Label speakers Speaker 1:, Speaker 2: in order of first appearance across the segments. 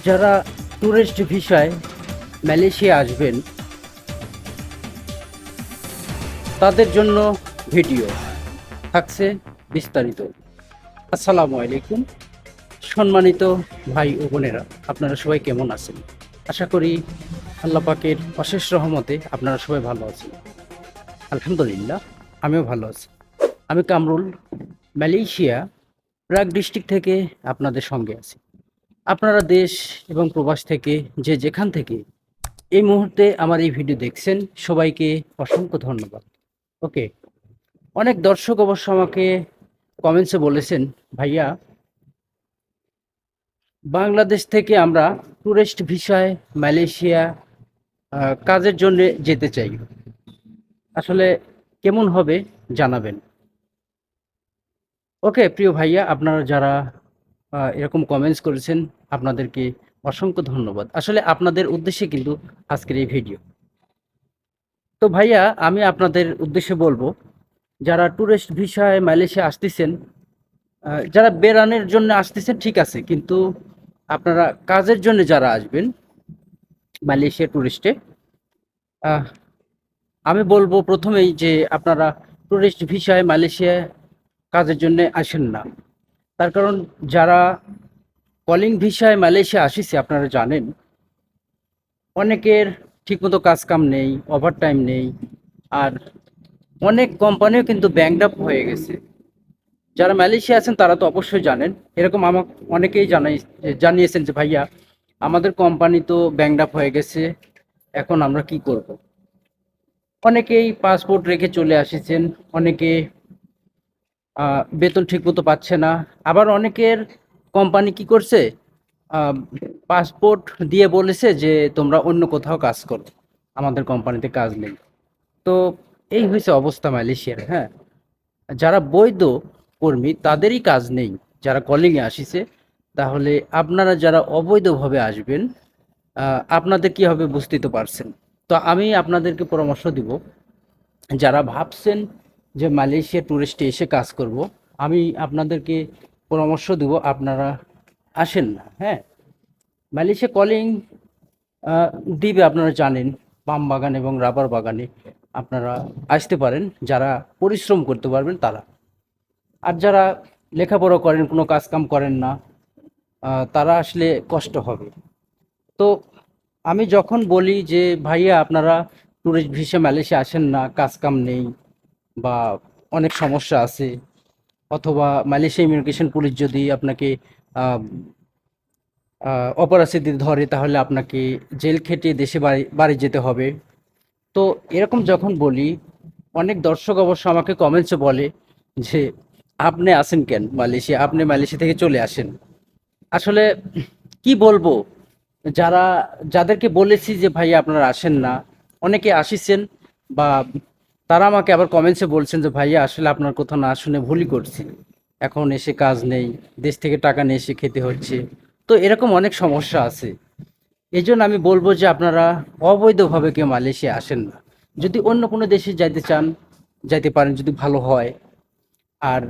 Speaker 1: যারা ট্যুরিস্ট ভিসায় মালয়েশিয়া আসবেন তাদের জন্য ভিডিও থাকছে বিস্তারিত। আসসালামু আলাইকুম সম্মানিত ভাই ও বোনেরা, আপনারা সবাই কেমন আছেন? আশা করি আল্লাহ পাকের অশেষ রহমতে আপনারা সবাই ভালো আছেন। আলহামদুলিল্লাহ, আমিও ভালো আছি। আমি কামরুল, মালয়েশিয়া প্রাগ ডিস্ট্রিক্ট থেকে আপনাদের সঙ্গে আছি। আপনারা দেশ এবং প্রবাস থেকে যে যেখান থেকে এই মুহূর্তে আমার এই ভিডিও দেখছেন, সবাইকে অসংখ্য ধন্যবাদ। ওকে, অনেক দর্শক অবশ্য আমাকে কমেন্টসে বলেছেন, ভাইয়া বাংলাদেশ থেকে আমরা ট্যুরিস্ট ভিসায় মালয়েশিয়া কাজের জন্য যেতে চাই, আসলে কেমন হবে জানাবেন। ওকে প্রিয় ভাইয়া, আপনারা যারা এরকম কমেন্টস করেছেন আপনাদেরকে অসংখ্য ধন্যবাদ। আসলে আপনাদের উদ্দেশ্যে কিন্তু আজকের এই ভিডিও। তো ভাইয়া, আমি আপনাদের উদ্দেশ্যে বলবো, যারা ট্যুরিস্ট ভিসায় মালয়েশিয়া আসতেছেন, যারা বেড়ানোর জন্য আসতেছেন ঠিক আছে, কিন্তু আপনারা কাজের জন্য যারা আসবেন মালয়েশিয়া ট্যুরিস্টে, আহ, আমি বলবো প্রথমেই যে আপনারা ট্যুরিস্ট ভিসায় মালয়েশিয়ায় কাজের জন্য আসেন না। তার কারণ যারা কলিং ভিসায় মালয়েশিয়া আসিছে আপনারা জানেন, অনেকের ঠিকমতো কাজ কাম নেই, ওভারটাইম নেই, আর অনেক কোম্পানিও কিন্তু ব্যাংকড আপ হয়ে গেছে। যারা মালয়েশিয়া আছেন তারা তো অবশ্যই জানেন, এরকম আমাকে অনেকেই জানিয়েছেন যে ভাইয়া আমাদের কোম্পানি তো ব্যাংকড আপ হয়ে গেছে, এখন আমরা কি করব। অনেকেই পাসপোর্ট রেখে চলে আসিছেন, অনেকে বেতন ঠিকমতো পাচ্ছে না। আবার অনেকের কোম্পানি কি করছে, পাসপোর্ট দিয়ে বলেছে যে তোমরা অন্য কোথাও কাজ করো, আমাদের কোম্পানিতে কাজ নেই। তো এই হয়েছে অবস্থা মালয়েশিয়ার। হ্যাঁ, যারা বৈধ কর্মী তাদেরই কাজ নেই, যারা কলিংয়ে আসিছে। তাহলে আপনারা যারা অবৈধভাবে আসবেন, আপনাদের কি হবে বুঝতেই তো পারছেন। তো আমি আপনাদেরকে পরামর্শ দিব, যারা ভাবছেন যে মালয়েশিয়া ট্যুরিস্টে এসে কাজ করব, আমি আপনাদেরকে পরামর্শ দিব আপনারা আসেন না। হ্যাঁ, মালয়েশিয়া কলিং দ্বীপে আপনারা জানেন পাম বাগান এবং রাবার বাগানে আপনারা আসতে পারেন, যারা পরিশ্রম করতে পারবেন তারা। আর যারা লেখাপড়া করেন, কোনো কাজ কাম করেন না, তারা আসলে কষ্ট হবে। তো আমি যখন বলি যে ভাইয়া আপনারা ট্যুরিস্ট ভিসা মালয়েশিয়া আসেন না, কাজ কাম নেই বা অনেক সমস্যা আছে, অথবা মালয়েশিয়া ইমিগ্রেশন পুলিশ যদি আপনাকে আহ, অপরাধী ধরে তাহলে আপনাকে জেল খেটিয়ে দেশে বাড়ি বাড়ি যেতে হবে। তো এরকম যখন বলি, অনেক দর্শক অবশ্য আমাকে কমেন্টসে বলে যে আপনি আসেন কেন মালয়েশিয়া, আপনি মালয়েশিয়া থেকে চলে আসেন। আসলে কি বলবো, যারা যাদেরকে বলেছি যে ভাই আপনারা আসেন না, অনেকে আসিছেন, বা তারা আমাকে আবার কমেন্টসে বলছেন যে ভাইয়া আসলে আপনার কথা না শুনে ভুলই করছি, এখন এসে কাজ নেই, দেশ থেকে টাকা নিয়ে এসে খেতে হচ্ছে। তো এরকম অনেক সমস্যা আছে। এই জন্য আমি বলবো যে আপনারা অবৈধভাবে কেউ মালয়েশিয়া আসেন না। যদি অন্য কোনো দেশে যাইতে চান যাইতে পারেন, যদি ভালো হয়। আর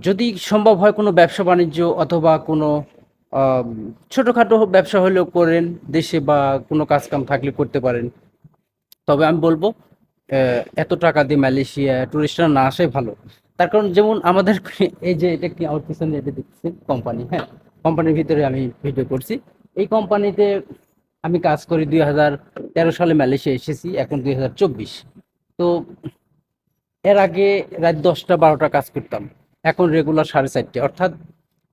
Speaker 1: যদি সম্ভব হয় কোনো ব্যবসা বাণিজ্য অথবা কোনো আম, ছোটখাটো ব্যবসা হলেও করেন দেশে, বা কোনো কাজ কাম থাকলে করতে পারেন। তবে আমি বলবো এত টাকা দিয়ে মালয়েশিয়া টুরিস্টরা না আসাই ভালো। তার কারণ যেমন আমাদের এই যে এটা কি আমার পিছনে এটা দেখছেন কোম্পানি, হ্যাঁ, কোম্পানির ভিতরে আমি ভিডিও করছি। এই কোম্পানিতে আমি কাজ করি 2013 সালে মালয়েশিয়া এসেছি, এখন 2024। তো এর আগে রাত 10টা 12টা কাজ করতাম, এখন রেগুলার 4:30। অর্থাৎ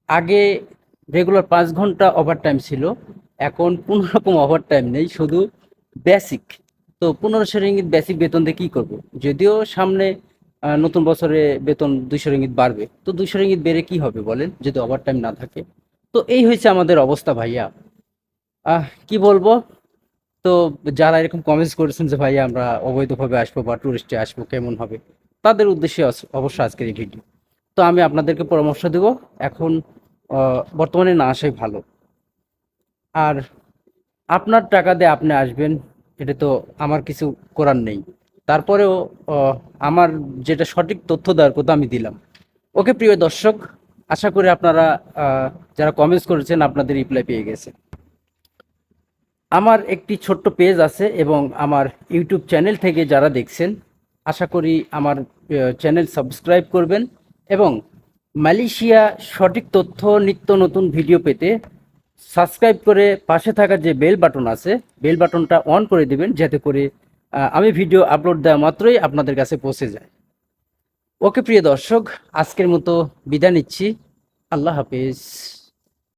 Speaker 1: আগে রেগুলার 5 ঘন্টা ওভারটাইম ছিল, এখন কোনো রকম ওভারটাইম নেই, শুধু বেসিক। তো 1500 রিঙ্গিত বেসিক বেতন দিয়ে কী করবো? যদিও সামনে নতুন বছরে বেতন 200 রিঙ্গিত বাড়বে, তো 200 রিঙ্গিত বেড়ে কি হবে বলেন যদি ওভারটাইম না থাকে? তো এই হয়েছে আমাদের অবস্থা ভাইয়া। কি বলবো। তো যারা এরকম কমেন্টস করেছেন যে ভাইয়া আমরা অবৈধভাবে আসবো বা টুরিস্টে আসবো কেমন হবে, তাদের উদ্দেশ্যে অবশ্য আজকের এই ভিডিও। তো আমি আপনাদেরকে পরামর্শ দেব, এখন বর্তমানে না আসাই ভালো। আর আপনার টাকা দিয়ে আপনি আসবেন, এটা তো আমার কিছু করার নেই। তারপরেও আমার যেটা সঠিক তথ্য দেওয়ার কথা আমি দিলাম। ওকে প্রিয় দর্শক, আশা করি আপনারা যারা কমেন্টস করেছেন আপনাদের রিপ্লাই পেয়ে গেছে। আমার একটি ছোট্ট পেজ আছে এবং আমার ইউটিউব চ্যানেল থেকে যারা দেখছেন আশা করি আমার চ্যানেল সাবস্ক্রাইব করবেন এবং মালয়েশিয়া সঠিক তথ্য নিত্য নতুন ভিডিও পেতে সাবস্ক্রাইব করে পাশে থাকা যে বেল বাটন আছে বেল বাটনটা অন করে দিবেন, যাতে করে আমি ভিডিও আপলোড দেওয়া মাত্রই আপনাদের কাছে পৌঁছে যায়। ওকে প্রিয় দর্শক, আজকের মতো বিদায় নিচ্ছি। আল্লাহ হাফেজ।